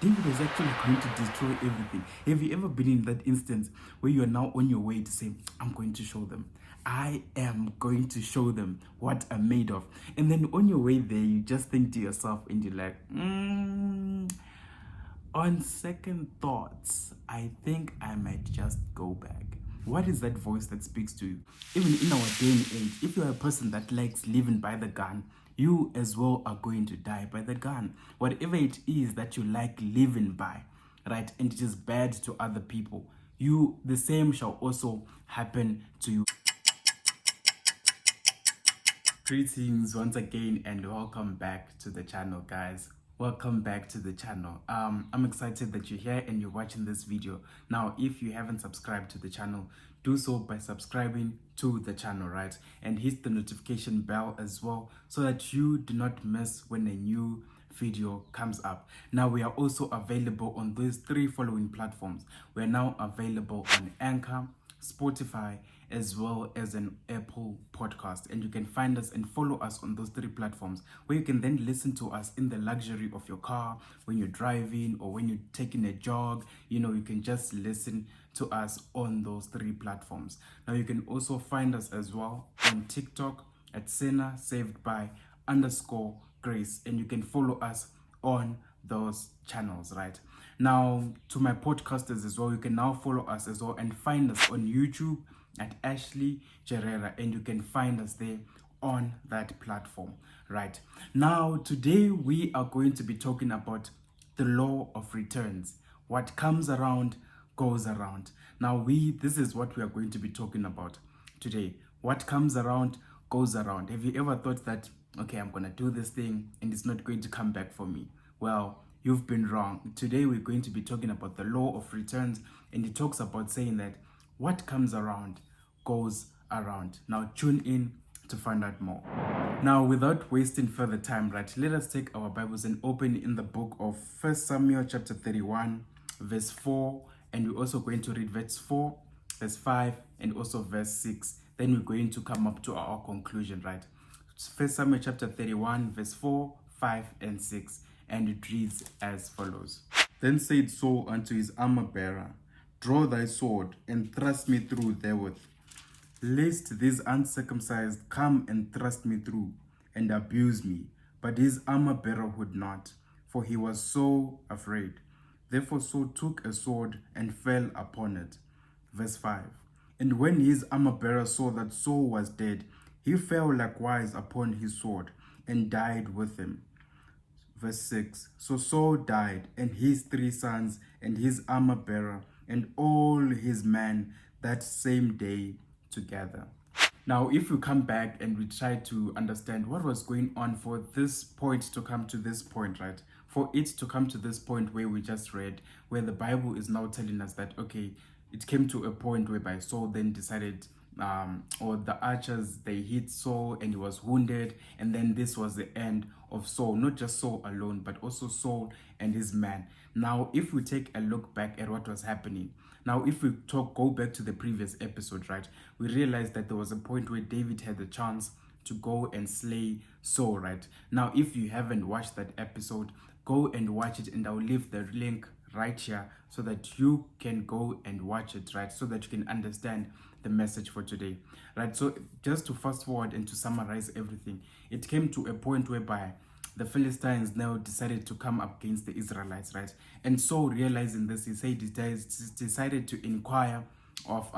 David was actually going to destroy everything. Have you ever been in that instance where you are now on your way to say, I'm going to show them? I am going to show them what I'm made of. And then on your way there, you just think to yourself and you're like, on second thoughts, I think I might just go back. What is that voice that speaks to you? Even in our day and age, if you're a person that likes living by the gun, you as well are going to die by the gun. Whatever it is that you like living by, right, and it is bad to other people, you the same shall also happen to you. Greetings once again and welcome back to the channel, guys. Welcome back to the channel. I'm excited that you're here and you're watching this video. Now, if you haven't subscribed to the channel, do so by subscribing to the channel, right? And hit the notification bell as well so that you do not miss when a new video comes up. Now, we are also available on these three following platforms. We're now available on Anchor, Spotify, as well as an Apple podcast, and you can find us and follow us on those three platforms where you can then listen to us in the luxury of your car when you're driving or when you're taking a jog. You can just listen to us on those three platforms. Now you can also find us as well on TikTok at Sinner Saved By _Grace, and you can follow us on those channels, right? Now, to my podcasters as well, you can now follow us as well and find us on YouTube at Ashley Gerera, and you can find us there on that platform, right? Now, today we are going to be talking about the law of returns. What comes around goes around. Now, this is what we are going to be talking about today. What comes around goes around. Have you ever thought that, okay, I'm gonna do this thing and it's not going to come back for me? Well, you've been wrong. Today we're going to be talking about the law of returns, and it talks about saying that what comes around goes around. Now tune in to find out more. Now, without wasting further time, right, let us take our Bibles and open in the book of 1 Samuel chapter 31, verse 4, and we're also going to read verse 4, verse 5, and also verse 6. Then we're going to come up to our conclusion, right? 1 Samuel chapter 31, verse 4, 5, and 6. And it reads as follows. Then said Saul unto his armor-bearer, Draw thy sword, and thrust me through therewith, lest these uncircumcised come and thrust me through, and abuse me. But his armor-bearer would not, for he was so afraid. Therefore Saul took a sword and fell upon it. Verse 5. And when his armor-bearer saw that Saul was dead, he fell likewise upon his sword, and died with him. Verse 6. So Saul died, and his 3 sons, and his armor-bearer, and all his men that same day together. Now, if we come back and we try to understand what was going on for this point to come to this point, right? For it to come to this point where we just read, where the Bible is now telling us that, okay, it came to a point whereby Saul then decided, or the archers, they hit Saul and he was wounded, and then this was the end of Saul. Not just Saul alone, but also Saul and his men. Now, if we take a look back at what was happening, now if we go back to the previous episode, right, we realized that there was a point where David had the chance to go and slay Saul, right? Now, if you haven't watched that episode, go and watch it, and I'll leave the link right here so that you can go and watch it, right? So that you can understand the message for today, right? So just to fast forward and to summarize everything, it came to a point whereby the Philistines now decided to come up against the Israelites, right? And so realizing this, he said he decided to inquire of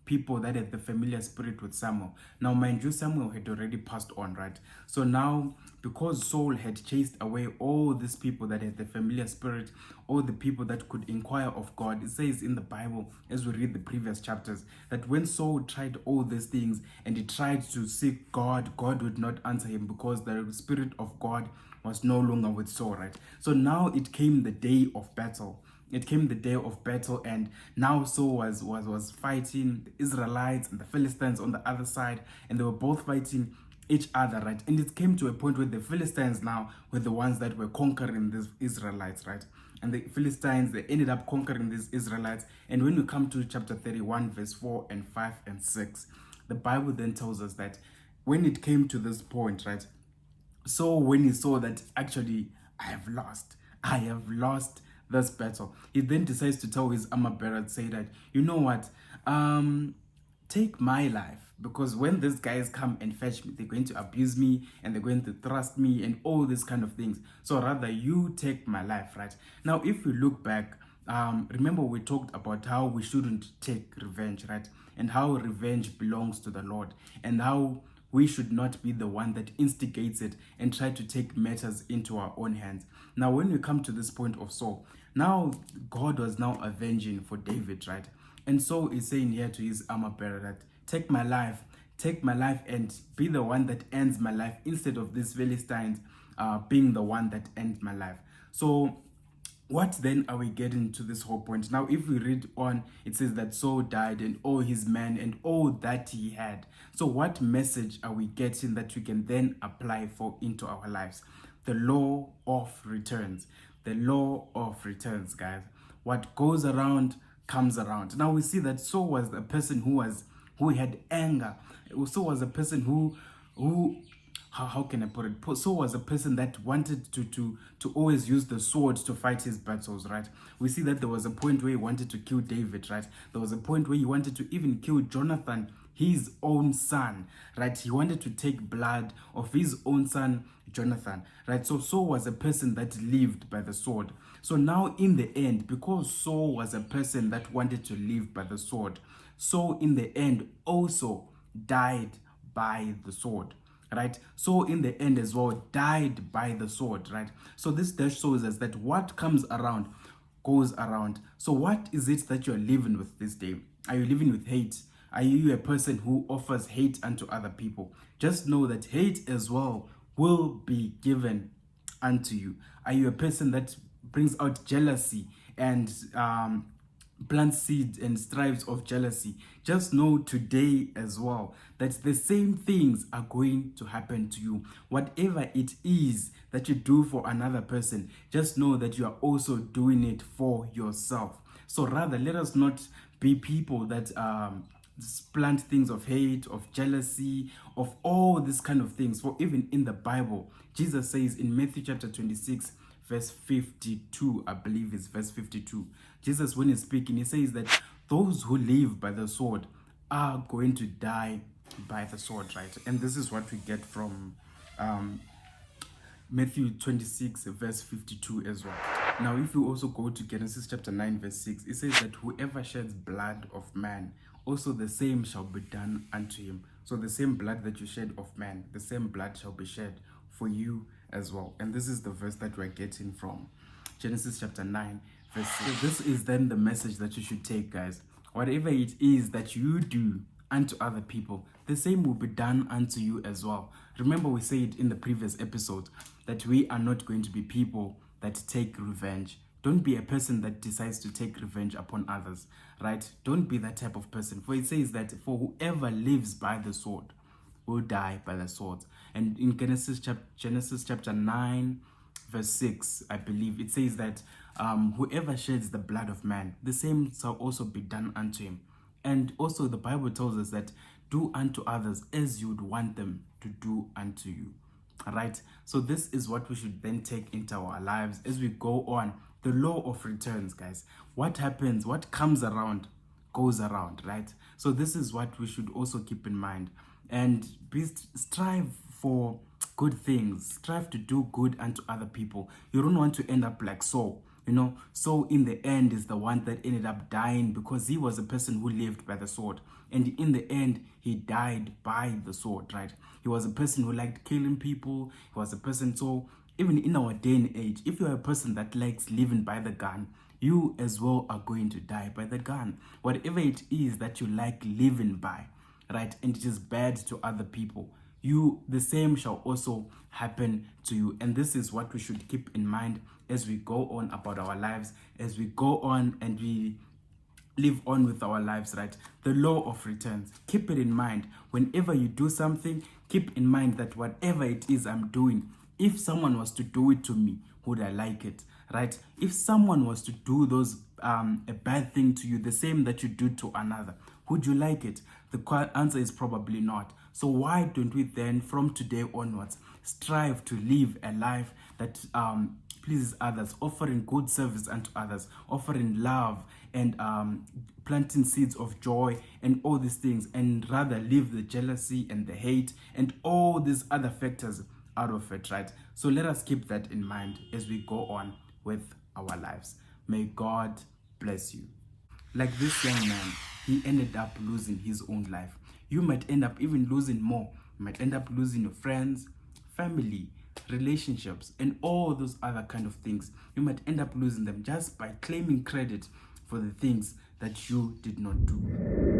people that had the familiar spirit with Samuel. Now, mind you, Samuel had already passed on, right? So now, because Saul had chased away all these people that had the familiar spirit, all the people that could inquire of God, it says in the Bible, as we read the previous chapters, that when Saul tried all these things and he tried to seek God, God would not answer him because the spirit of God was no longer with Saul, right? So now it came the day of battle. It came the day of battle, and now Saul was fighting the Israelites and the Philistines on the other side, and they were both fighting each other, right? And it came to a point where the Philistines now were the ones that were conquering these Israelites, right? And the Philistines, they ended up conquering these Israelites. And when we come to chapter 31, verse 4 and 5 and 6, the Bible then tells us that when it came to this point, right? So when he saw that actually I have lost this battle. He then decides to tell his armor bearer, say that, you know what, take my life, because when these guys come and fetch me, they're going to abuse me and they're going to thrust me and all these kind of things. So rather you take my life, right? Now, if we look back, remember we talked about how we shouldn't take revenge, right? And how revenge belongs to the Lord, and how we should not be the one that instigates it and try to take matters into our own hands. Now, when we come to this point of Saul, now God was now avenging for David, right? And Saul is saying here to his armor bearer that, take my life, and be the one that ends my life, instead of these Philistines being the one that ends my life. So what then are we getting to this whole point? Now, if we read on, it says that Saul died and all his men and all that he had. So what message are we getting that we can then apply for into our lives? The law of returns. The law of returns, guys. What goes around comes around. Now we see that Saul was a person who had anger. Saul was a person who how can I put it? Saul was a person that wanted to always use the sword to fight his battles, right? We see that there was a point where he wanted to kill David, right? There was a point where he wanted to even kill Jonathan, his own son, right? He wanted to take blood of his own son, Jonathan, right? So Saul was a person that lived by the sword. So now in the end, because Saul was a person that wanted to live by the sword, Saul in the end also died by the sword, right? So in the end as well died by the sword, right? So this dash shows us that what comes around goes around. So what is it that you're living with this day? Are you living with hate? Are you a person who offers hate unto other people? Just know that hate as well will be given unto you. Are you a person that brings out jealousy and plant seeds and strives of jealousy? Just know today as well that the same things are going to happen to you. Whatever it is that you do for another person, just know that you are also doing it for yourself. So rather, let us not be people that plant things of hate, of jealousy, of all these kind of things. For even in the Bible, Jesus says in Matthew chapter 26, verse 52, I believe it's verse 52. Jesus, when he's speaking, he says that those who live by the sword are going to die by the sword, right? And this is what we get from Matthew 26, verse 52 as well. Now, if you also go to Genesis chapter 9, verse 6, it says that whoever sheds blood of man, also the same shall be done unto him. So the same blood that you shed of man, the same blood shall be shed for you as well. And this is the verse that we're getting from Genesis chapter 9, verse 6. So this is then the message that you should take, guys. Whatever it is that you do unto other people, the same will be done unto you as well. Remember, we said in the previous episode that we are not going to be people that take revenge. Don't be a person that decides to take revenge upon others, right? Don't be that type of person. For it says that for whoever lives by the sword will die by the sword. And in Genesis chapter 9, verse 6, I believe, it says that whoever sheds the blood of man, the same shall also be done unto him. And also the Bible tells us that do unto others as you would want them to do unto you. All right? So this is what we should then take into our lives as we go on. The law of returns, guys. What happens, what comes around goes around, right? So this is what we should also keep in mind. And strive for good things. Strive to do good unto other people. You don't want to end up like Saul. Saul in the end is the one that ended up dying because he was a person who lived by the sword. And in the end, he died by the sword, right? He was a person who liked killing people. He was a person, so even in our day and age, if you're a person that likes living by the gun, you as well are going to die by the gun. Whatever it is that you like living by, right? And it is bad to other people, the same shall also happen to you. And this is what we should keep in mind as we go on about our lives, as we go on and we live on with our lives, right? The law of returns. Keep it in mind. Whenever you do something, keep in mind that whatever it is I'm doing, if someone was to do it to me, would I like it, right? If someone was to do a bad thing to you, the same that you do to another, would you like it? The answer is probably not. So why don't we then, from today onwards, strive to live a life that pleases others, offering good service unto others, offering love, and planting seeds of joy and all these things, and rather leave the jealousy and the hate and all these other factors out of it, right? So let us keep that in mind as we go on with our lives. May God bless you. Like this young man, he ended up losing his own life. You might end up even losing more. You might end up losing your friends, family, relationships, and all those other kind of things. You might end up losing them just by claiming credit for the things that you did not do.